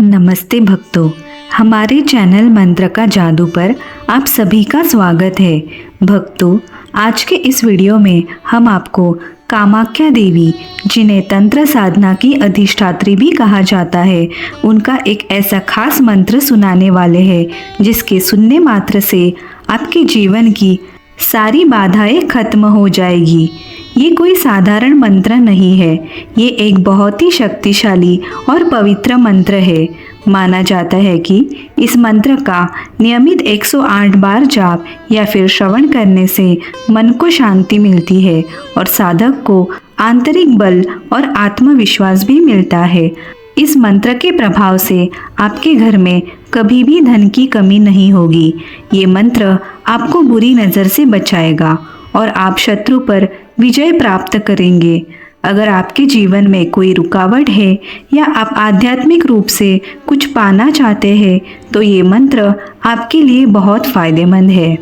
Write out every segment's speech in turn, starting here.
नमस्ते भक्तों, हमारे चैनल मंत्र का जादू पर आप सभी का स्वागत है। भक्तों, आज के इस वीडियो में हम आपको कामाख्या देवी, जिन्हें तंत्र साधना की अधिष्ठात्री भी कहा जाता है, उनका एक ऐसा खास मंत्र सुनाने वाले हैं जिसके सुनने मात्र से आपके जीवन की सारी बाधाएं खत्म हो जाएगी। ये कोई साधारण मंत्र नहीं है, ये एक बहुत ही शक्तिशाली और पवित्र मंत्र है। माना जाता है कि इस मंत्र का नियमित 108 बार जाप या फिर श्रवण करने से मन को शांति मिलती है और साधक को आंतरिक बल और आत्मविश्वास भी मिलता है। इस मंत्र के प्रभाव से आपके घर में कभी भी धन की कमी नहीं होगी। ये मंत्र आपको बुरी नज़र से बचाएगा और आप शत्रु पर विजय प्राप्त करेंगे। अगर आपके जीवन में कोई रुकावट है या आप आध्यात्मिक रूप से कुछ पाना चाहते हैं तो ये मंत्र आपके लिए बहुत फायदेमंद है।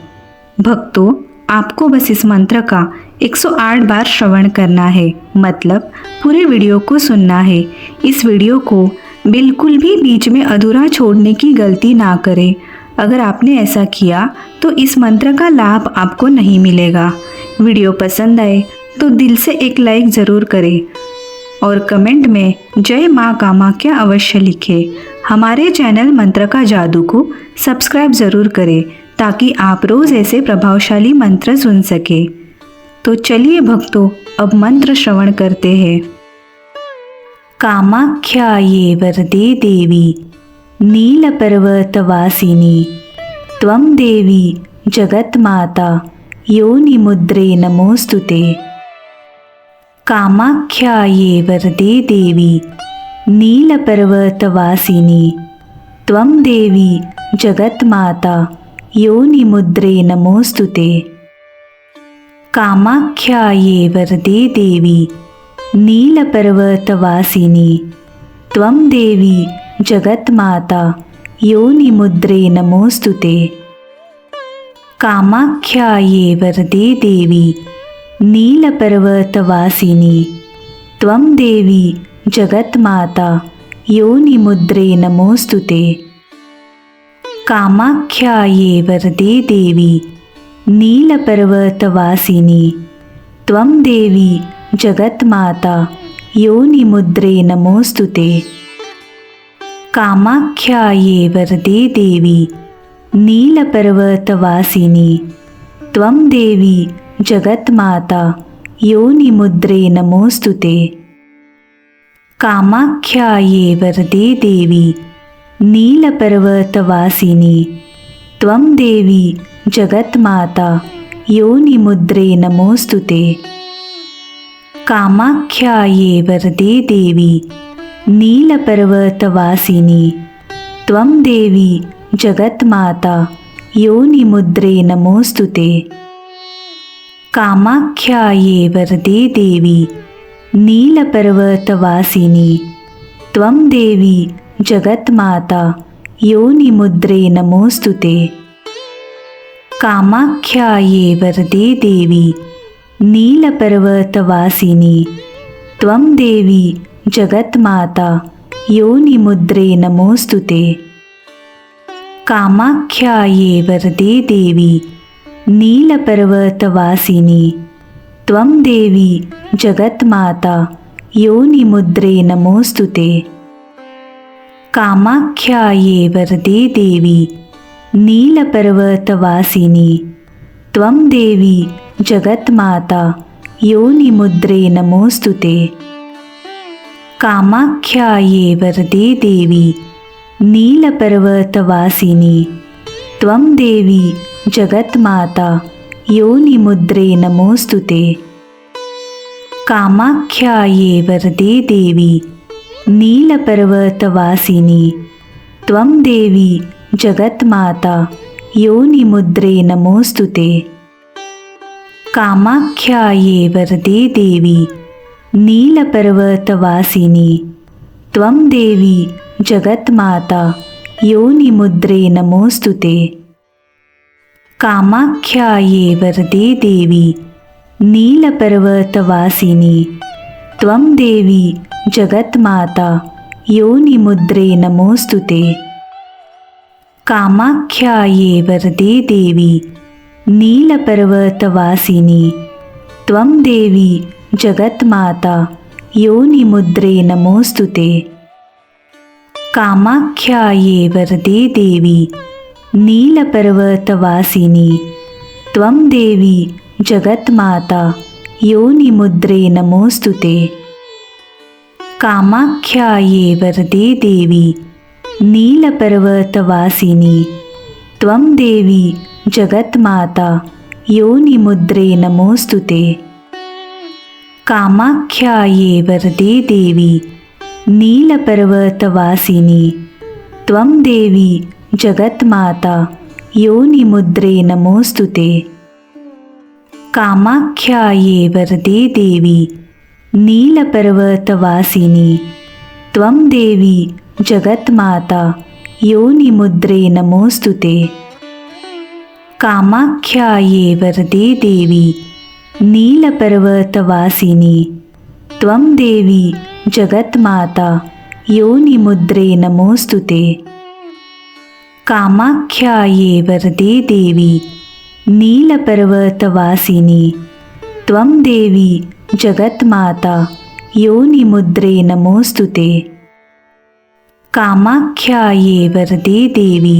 भक्तों, आपको बस इस मंत्र का 108 बार श्रवण करना है, मतलब पूरे वीडियो को सुनना है। इस वीडियो को बिल्कुल भी बीच में अधूरा छोड़ने की गलती ना करें। अगर आपने ऐसा किया तो इस मंत्र का लाभ आपको नहीं मिलेगा। वीडियो पसंद आए तो दिल से एक लाइक ज़रूर करें और कमेंट में जय माँ कामाख्या अवश्य लिखें। हमारे चैनल मंत्र का जादू को सब्सक्राइब ज़रूर करें ताकि आप रोज़ ऐसे प्रभावशाली मंत्र सुन सके। तो चलिए भक्तों, अब मंत्र श्रवण करते हैं। कामाख्याये वरदे देवी नीलपर्वतवासिनी त्वं देवी जगन्माता योनिमुद्रे नमोस्तुते। कामाख्याये वरदे देवी नीलपर्वतवासिनी त्वं देवी जगन्माता योनिमुद्रे नमोस्तुते। कामाख्याये वरदे देवी नीलपर्वतवासिनी त्वं देवी जगन्माता योनिमुद्रे नमोस्तुते। कामाख्याये वरदे देवी नीलपर्वतवासिनी त्वं देवी जगन्माता योनिमुद्रे नमोस्तुते। कामाख्याये वरदे देवी नीलपर्वतवासिनी त्वं देवी जगन्माता योनिमुद्रे नमोस्तुते। कामाख्याये वरदे देवी नीलपर्वतवासिनी त्वं देवी जगन्माता योनिमुद्रे नमोस्तुते। कामाख्याये वरदे देवी नीलपर्वतवासिनी त्वं देवी जगन्माता योनिमुद्रे नमोस्तुते। कामाख्याये वरदे देवी नीलपर्वतवासिनी त्वं देवी जगन्माता योनिमुद्रे नमोस्तुते। कामाख्याये वरदे देवी नीलपर्वतवासिनी त्वं देवी जगन्माता योनिमुद्रे नमोस्तुते। कामाख्याये वरदे देवी नीलपर्वतवासिनी त्वं देवी जगन्माता योनिमुद्रे नमोस्तुते। कामाख्याये वरदे देवी नीलपर्वतवासिनी त्वं देवी जगन्माता योनिमुद्रे नमोस्तुते। कामाख्याये वरदे देवी नीलपर्वतवासिनी त्वं देवी जगन्माता योनिमुद्रे नमोस्तुते। कामाख्याये वरदे देवी नीलपर्वतवासिनी त्वं देवी जगन्माता योनिमुद्रे नमोस्तुते। कामाख्याये वरदे देवी नीलपर्वतवासिनी त्वं देवी जगन्माता योनिमुद्रे नमोस्तुते। कामाख्याये वरदे देवी नीलपर्वतवासिनी त्वं देवी जगन्माता योनिमुद्रे नमोस्तुते। कामाख्याये वरदे देवी नीलपर्वतवासिनी त्वं देवी जगन्माता योनिमुद्रे नमोस्तुते। कामाख्याये वरदे देवी नीलपर्वतवासिनी त्वं देवी जगन्माता योनिमुद्रे नमोस्तुते। कामाख्याये वरदे देवी नीलपर्वतवासिनी त्वं देवी जगन्माता योनिमुद्रे नमोस्तुते। कामाख्याये वरदे देवी नीलपर्वतवासिनी त्वं देवी जगन्माता योनिमुद्रे नमोस्तुते। कामाख्याये वरदे देवी नीलपर्वतवासिनी त्वं देवी जगन्माता योनिमुद्रे नमोस्तुते। कामाख्याये वरदे देवी नीलपर्वतवासिनी त्वं देवी जगन्माता योनिमुद्रे नमोस्तुते। कामाख्याये वरदे देवी नीलपर्वतवासिनी त्वं देवी जगन्माता योनिमुद्रे नमोस्तुते। कामाख्याये वरदे देवी नीलपर्वतवासिनी त्वं देवी जगन्माता योनिमुद्रे नमोस्तुते। कामाख्याये वरदे देवी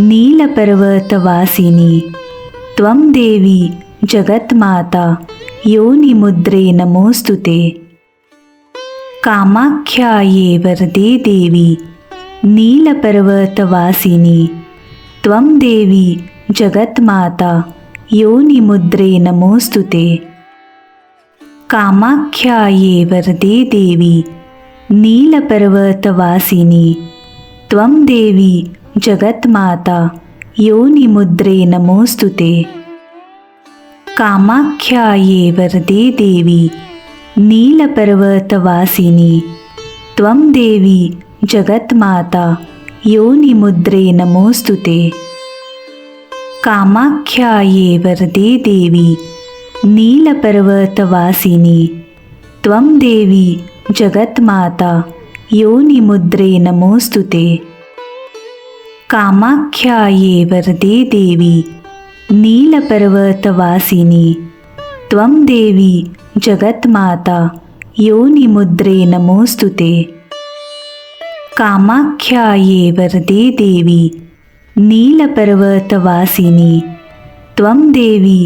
नीलपर्वतवासिनी त्वं देवी जगन्माता योनिमुद्रे नमोस्तुते। कामाख्याये वरदे देवी नीलपर्वतवासिनी त्वं देवी जगन्माता योनिमुद्रे नमोस्तुते। कामाख्याये वरदे देवी नीलपर्वतवासिनी त्वं देवी जगन्माता योनिमुद्रे नमोस्तुते। कामाख्याये वरदे देवी नीलपर्वतवासिनी त्वं देवी जगन्माता योनिमुद्रे नमोस्तुते। कामाख्याये वरदे देवी नीलपर्वतवासिनी त्वं देवी जगन्माता योनिमुद्रे नमोस्तुते। कामाख्याये वरदे देवी नीलपर्वतवासिनी त्वं देवी जगन्माता योनिमुद्रे नमोस्तुते। कामाख्याये वरदे देवी नीलपर्वतवासिनी त्वं देवी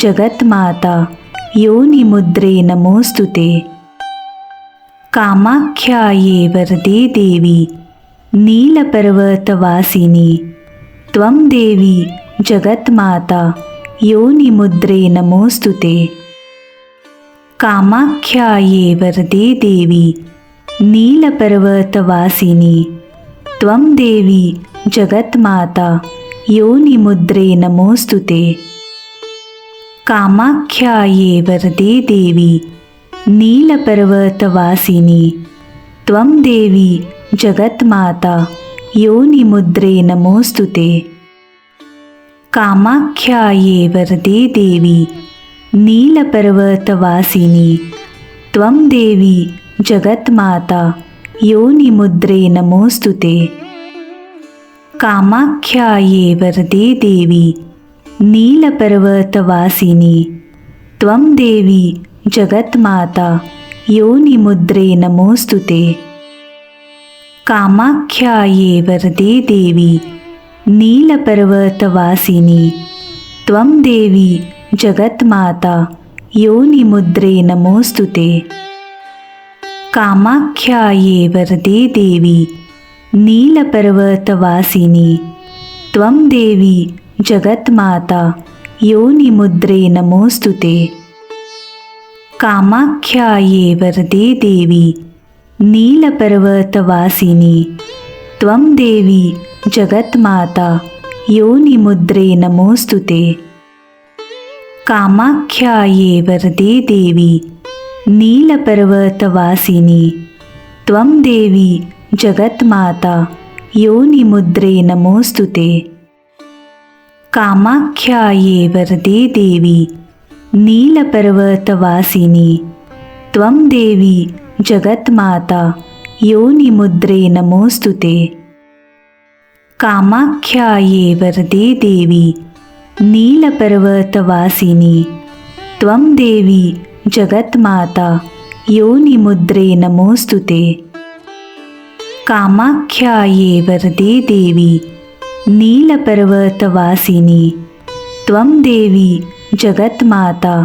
जगन्माता योनिमुद्रे नमोस्तुते। कामाख्याये वरदे देवी नीलपर्वतवासिनी त्वं देवी जगन्माता योनिमुद्रे नमोस्तुते। कामाख्याये वरदे देवी नीलपर्वतवासिनी त्वं देवी जगन्माता योनिमुद्रे नमोस्तुते। कामाख्याये वरदे देवी नीलपर्वतवासिनी त्वं देवी जगन्माता योनिमुद्रे नमोस्तुते। कामाख्याये वरदे देवी नीलपर्वतवासिनी त्वं देवी जगन्माता योनिमुद्रे नमोस्तुते। कामाख्याये वरदे देवी नीलपर्वतवासिनी त्वं देवी जगन्माता योनिमुद्रे नमोस्तुते। कामाख्याये वरदे देवी नीलपर्वतवासिनी त्वं देवी जगन्माता योनिमुद्रे नमोस्तुते। कामाख्याये वरदे देवी नीलपर्वतवासिनी त्वं देवी जगन्माता योनिमुद्रे नमोस्तुते। कामाख्याये वरदे देवी नीलपर्वतवासिनी त्वं देवी जगन्माता योनिमुद्रे नमोस्तुते। कामाख्याये वरदे देवी नीलपर्वतवासिनी त्वं देवी जगन्माता योनिमुद्रे नमोस्तुते। कामाख्याये वरदे देवी नीलपर्वतवासिनी त्वं देवी जगन्माता योनिमुद्रे नमोस्तुते। कामाख्याये वरदे देवी नीलपर्वतवासिनी त्वं देवी जगन्माता योनिमुद्रे नमोस्तुते। कामाख्याये वरदे देवी नीलपर्वतवासिनी त्वं देवी जगन्माता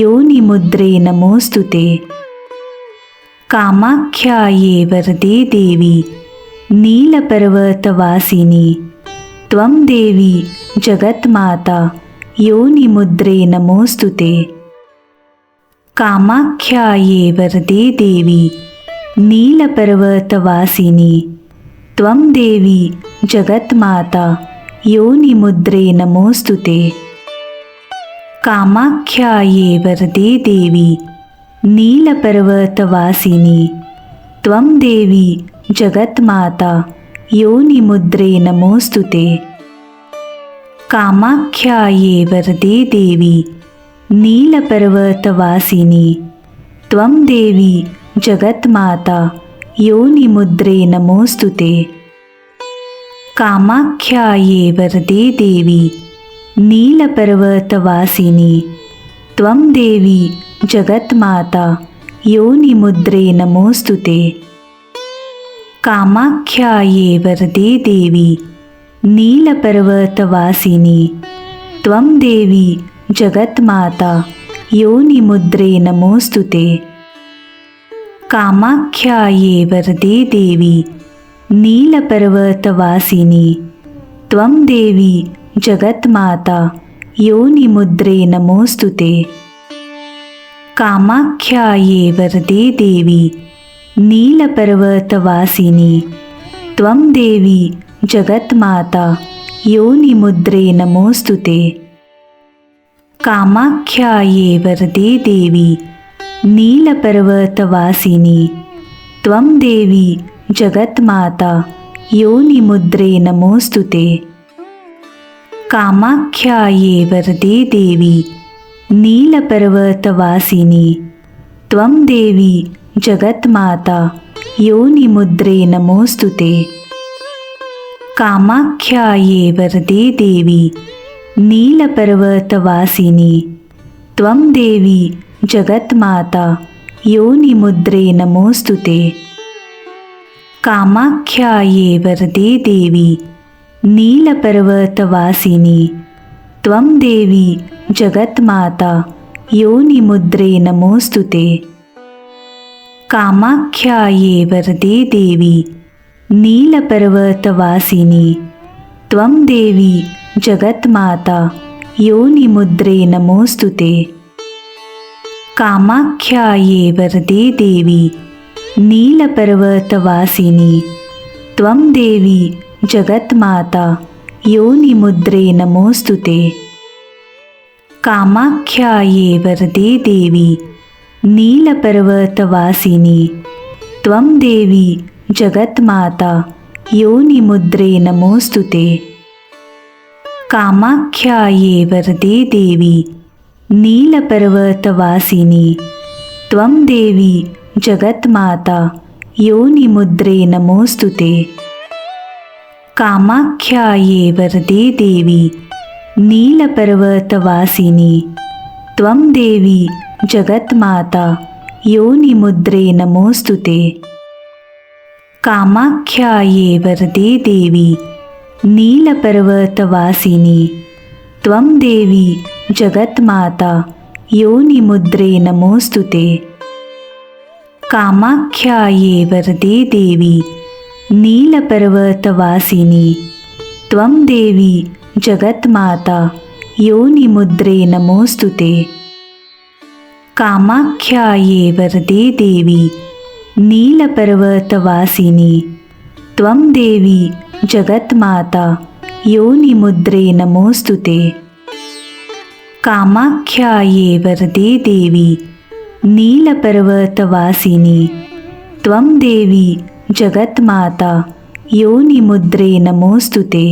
योनिमुद्रे नमोस्तुते। कामाख्याये वरदे देवी नीलपर्वतवासिनी त्वं देवी जगन्माता योनिमुद्रे नमोस्तुते। कामाख्याये वरदे देवी नीलपर्वतवासिनी त्वं देवी जगन्माता योनिमुद्रे नमोस्तुते। कामाख्याये वरदे देवी नीलपर्वतवासिनी त्वं देवी जगन्माता योनिमुद्रे नमोस्तुते। कामाख्याये वरदे देवी नीलपर्वतवासिनी त्वं देवी जगन्माता योनिमुद्रे नमोस्तुते। कामाख्याये वरदे देवी नीलपर्वतवासिनी त्वं देवी जगन्माता योनिमुद्रे नमोस्तुते। कामाख्याये वरदे देवी नीलपर्वतवासिनी त्वं देवी जगन्माता योनिमुद्रे नमोस्तुते। कामाख्याये वरदे देवी नीलपर्वतवासिनी त्वं देवी जगन्माता योनिमुद्रे नमोस्तुते। कामाख्याये वरदे देवी नीलपर्वतवासिनी त्वं देवी जगन्माता योनिमुद्रे नमोस्तुते। कामाख्याये वरदे देवी नीलपर्वतवासिनी त्वं देवी जगन्माता योनिमुद्रे नमोस्तुते। कामाख्याये वरदे देवी नीलपर्वतवासिनी त्वं देवी जगन्माता योनिमुद्रे नमोस्तुते। कामाख्याये वरदे देवी नीलपर्वतवासिनी त्वं देवी जगन्माता योनिमुद्रे नमोस्तुते। कामाख्याये वरदे देवी नीलपर्वतवासिनी त्वं देवी जगन्माता योनिमुद्रे नमोस्तुते। कामाख्याये वरदे देवी नीलपर्वतवासिनी त्वं देवी जगन्माता योनिमुद्रे नमोस्तुते। कामाख्याये वरदे देवी नीलपर्वतवासिनी त्वं देवी जगन्माता योनिमुद्रे नमोस्तुते। कामाख्याये वरदे देवी नीलपर्वतवासिनी त्वं देवी जगन्माता योनिमुद्रे नमोस्तुते। कामाख्याये वरदे देवी नीलपर्वतवासिनी त्वं देवी जगन्माता योनिमुद्रे नमोस्तुते। कामाख्याये वरदे देवी नीलपर्वतवासिनी त्वं देवी जगन्माता योनिमुद्रे नमोस्तुते। कामाख्याये वरदे देवी नीलपर्वतवासिनी त्वं देवी जगन्माता योनिमुद्रे नमोस्तुते। कामाख्याये वरदे देवी नीलपर्वतवासिनी त्वं देवी जगन्माता योनिमुद्रे नमोस्तुते। कामाख्याये वरदे देवी नीलपर्वतवासिनी त्वं देवी जगन्माता योनिमुद्रे नमोस्तुते। कामाख्याये वरदे देवी नीलपर्वतवासिनी त्वं देवी जगन्माता योनिमुद्रे नमोस्तुते।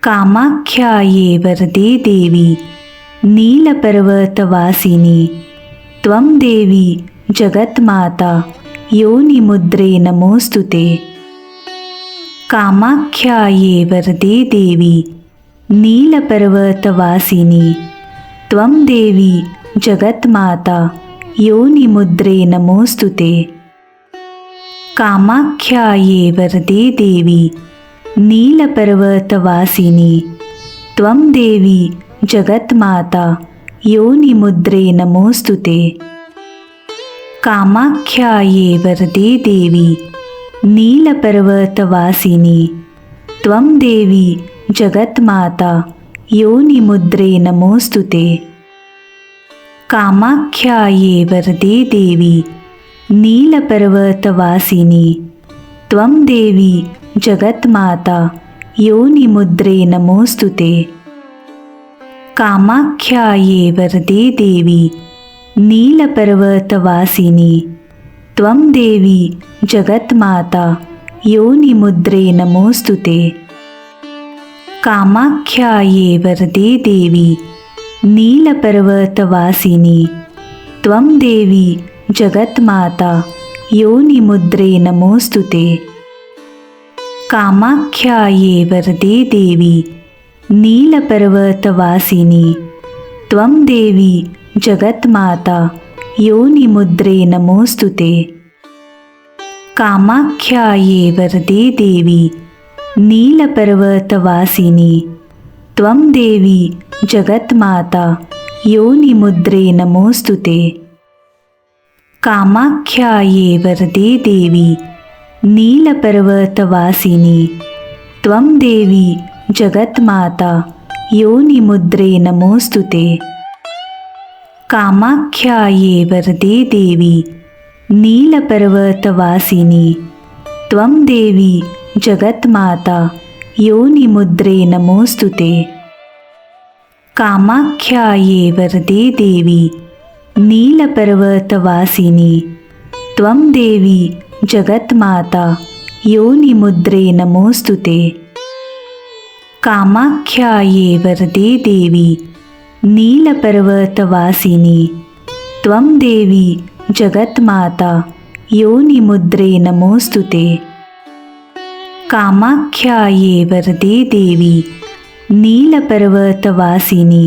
कामाख्याये वरदे देवी नीलपर्वतवासिनी त्वं देवी जगन्माता योनिमुद्रे नमोस्तुते। कामाख्याये वरदे देवी नीलपर्वतवासिनी त्वं देवी जगन्माता योनिमुद्रे नमोस्तुते। कामाख्याये वरदे देवी नीलपर्वतवासिनी त्वं देवी जगन्माता योनिमुद्रे नमोस्तुते। कामाख्याये वरदे देवी नीलपर्वतवासिनी त्वं देवी जगन्माता योनिमुद्रे नमोस्तुते। कामाख्याये वरदे देवी नीलपर्वतवासिनी त्वं देवी जगन्माता योनिमुद्रे नमोस्तुते। कामाख्याये वरदे देवी नीलपर्वतवासिनी त्वं देवी जगन्माता योनिमुद्रे नमोस्तुते। कामाख्याये वरदे देवी नीलपर्वतवासिनी त्वं देवी जगन्माता योनिमुद्रे नमोस्तुते। कामाख्याये वरदे देवी नीलपर्वतवासिनी त्वं देवी जगन्माता योनिमुद्रे नमोस्तुते। कामाख्याये वरदे देवी नीलपर्वतवासिनी त्वं देवी जगन्माता योनिमुद्रे नमोस्तुते। कामाख्याये वरदे देवी नीलपर्वतवासिनी त्वं देवी जगन्माता योनिमुद्रे नमोस्तुते। कामाख्याये वरदे देवी नीलपर्वतवासिनी त्वं देवी जगन्माता योनिमुद्रे नमोस्तुते। कामाख्याये वरदे देवी नीलपर्वतवासिनी त्वं देवी जगन्माता योनिमुद्रे नमोस्तुते। कामाख्याये वरदे देवी नीलपर्वतवासिनी त्वं देवी जगन्माता योनिमुद्रे नमोस्तुते। कामाख्याये वरदे देवी नीलपर्वतवासिनी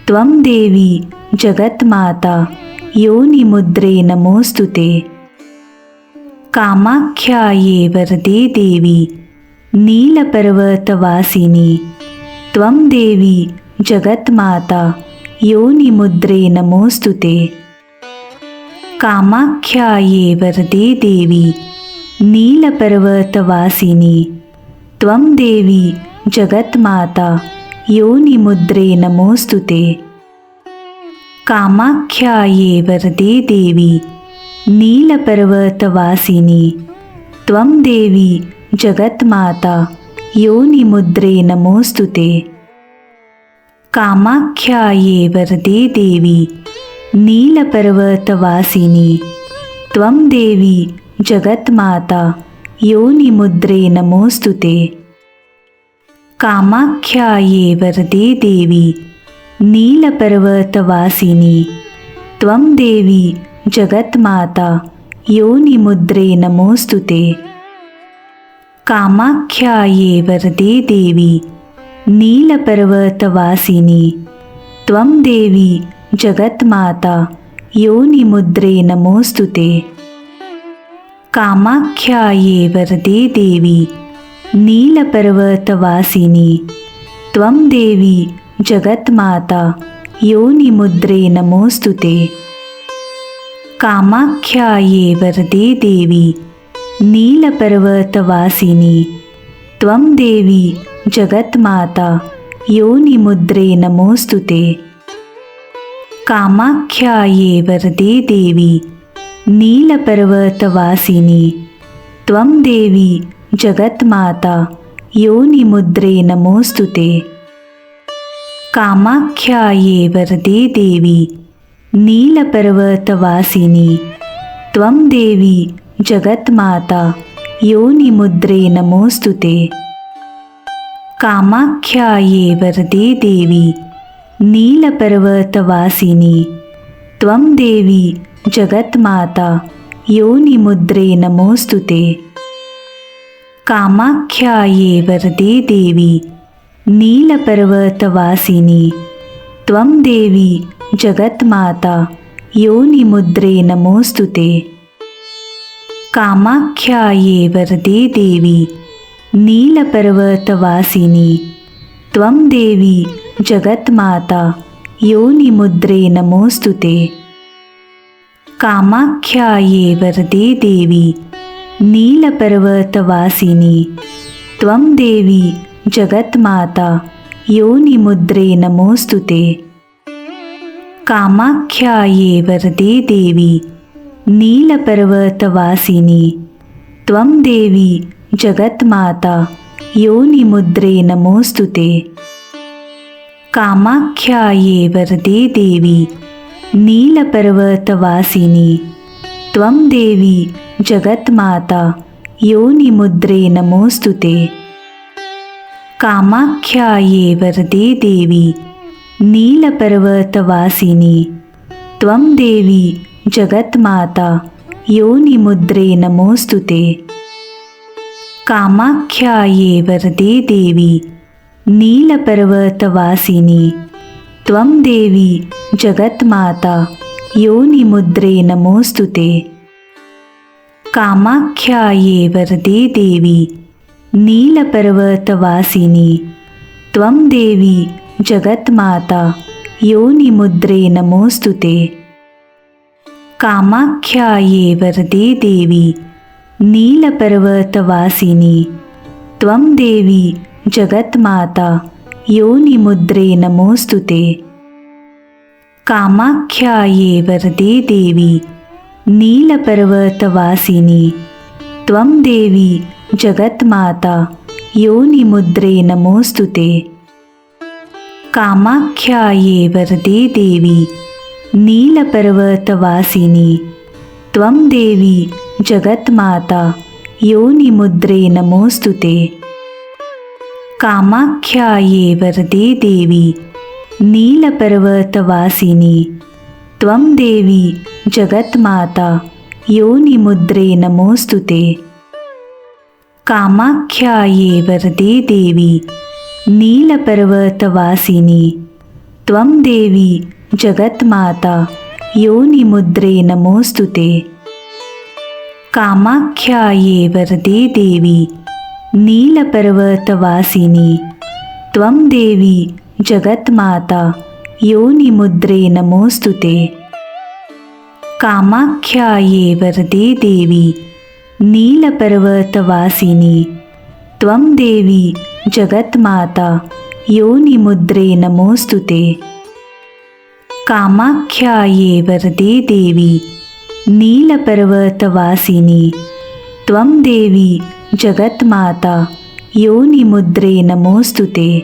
त्वं देवी जगन्माता योनिमुद्रे नमोस्तुते। कामाख्याये वरदे देवी नीलपर्वतवासिनी त्वं देवी जगन्माता योनिमुद्रे नमोस्तुते। कामाख्याये वरदे देवी नीलपर्वतवासिनी त्वं देवी जगन्माता योनिमुद्रे नमोस्तुते। कामाख्याये वरदे देवी नीलपर्वतवासिनी त्वं देवी जगन्माता योनिमुद्रे नमोस्तुते। कामाख्याये वरदे देवी नीलपर्वतवासिनी त्वं देवी जगन्माता योनिमुद्रे नमोस्तुते। कामाख्याये वरदे देवी नीलपर्वतवासिनी त्वं देवी जगन्माता योनिमुद्रे नमोस्तुते। कामाख्याये वरदे देवी नीलपर्वतवासिनी त्वं देवी जगन्माता योनिमुद्रे नमोस्तुते। कामाख्याये वरदे देवी नीलपर्वतवासिनी त्वं देवी जगन्माता योनिमुद्रे नमोस्तुते। कामाख्याये वरदे देवी नीलपर्वतवासिनी त्वं देवी जगन्माता योनिमुद्रे नमोस्तुते। कामाख्याये वरदे देवी नीलपर्वतवासिनी त्वं देवी जगन्माता योनिमुद्रे नमोस्तुते। कामाख्याये वरदे देवी नीलपर्वतवासिनी त्वं देवी जगन्माता योनिमुद्रे नमोस्तुते। कामाख्याये वरदे देवी नीलपर्वतवासिनी त्वं देवी जगन्माता योनिमुद्रे नमोस्तुते। कामाख्याये वरदे देवी नीलपर्वतवासिनी त्वं देवी जगन्माता योनिमुद्रे नमोस्तुते। कामाख्याये वरदे देवी नीलपर्वतवासिनी त्वं देवी जगन्माता योनिमुद्रे नमोस्तुते। कामाख्याये वरदे देवी नीलपर्वतवासिनी त्वं देवी जगन्माता योनिमुद्रे नमोस्तुते। कामाख्याये वरदे देवी नीलपर्वतवासिनी त्वं देवी जगन्माता योनिमुद्रे नमोस्तुते। कामाख्याये वरदे देवी नीलपर्वतवासिनी त्वं देवी जगन्माता योनिमुद्रे नमोस्तुते। कामाख्याये वरदे देवी नीलपर्वतवासिनी त्वं देवी जगन्माता योनिमुद्रे नमोस्तुते। कामाख्याये वरदे देवी नीलपर्वतवासिनी त्वं देवी जगन्माता योनिमुद्रे नमोस्तुते। कामाख्याये वरदे देवी नीलपर्वतवासिनी त्वं देवी जगन्माता योनिमुद्रे नमोस्तुते। कामाख्याये वरदे देवी नीलपर्वतवासिनी त्वं देवी जगन्माता योनिमुद्रे नमोस्तुते। कामाख्याये वरदे देवी नीलपर्वतवासिनी त्वं देवी जगन्माता योनिमुद्रे नमोस्तुते। कामाख्याये वरदे देवी नीलपर्वतवासिनी त्वं देवी जगन्माता योनिमुद्रे नमोस्तुते। कामाख्याये वरदे देवी नीलपर्वतवासिनी त्वं देवी जगन्माता योनिमुद्रे नमोस्तुते। कामाख्याये वरदे देवी नीलपर्वतवासिनी त्वं देवी जगन्माता योनिमुद्रे नमोस्तुते। कामाख्याये वरदे देवी नीलपर्वतवासिनी त्वं देवी जगन्माता योनिमुद्रे नमोस्तुते। कामाख्याये वरदे देवी नीलपर्वतवासिनी त्वं देवी जगन्माता योनिमुद्रे नमोस्तुते। कामाख्याये वरदे देवी नीलपर्वतवासिनी त्वं देवी जगन्माता योनिमुद्रे नमोस्तुते।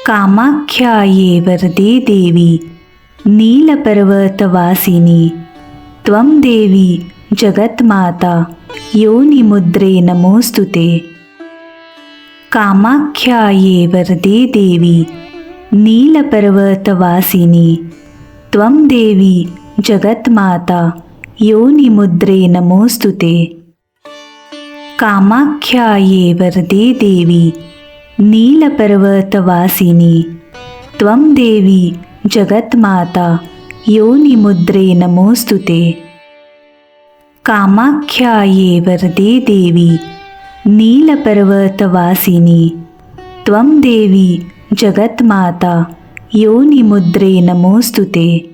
कामाख्याये वरदे देवी नीलपर्वतवासिनी त्वं देवी जगन्माता योनिमुद्रे नमोस्तुते। कामाख्याये वरदे देवी नीलपर्वतवासिनी त्वं देवी जगन्माता योनिमुद्रे नमोस्तुते। कामाख्याये वरदे देवी नीलपर्वतवासिनी त्वं देवी जगन्माता योनिमुद्रे नमोस्तुते। कामाख्याये वरदे देवी नीलपर्वतवासिनी त्वं देवी जगन्माता योनिमुद्रे नमोस्तुते।